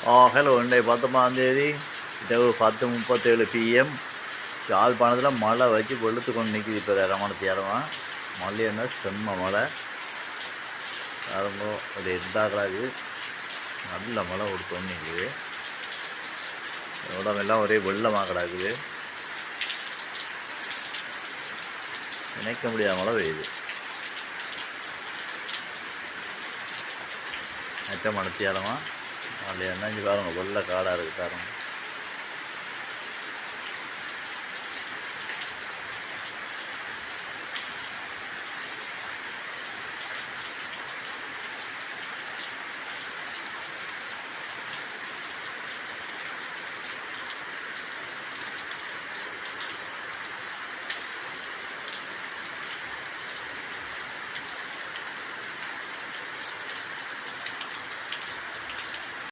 Hello இன்றைக்கு 19ஆம் தேதி இரவு 10:37 PM. யாழ்ப்பாணத்தில் மழை வச்சு வெளுத்து கொண்டு நிற்கிது. இப்போ ரமணத்தியாரமாக மழை என்ன செம்ம மழை ஆரம்பம் அது எந்தாக்கலாது நல்ல மழை கொடுத்து நிற்குது. உடம்பெல்லாம் ஒரே வெள்ளமாக கிடக்குது. நினைக்க முடியாத மழை பெய்யுது. மணத்தியாரமாக மழை என்ன பாருங்க வெள்ளை காடாக இருக்குது பாருங்க.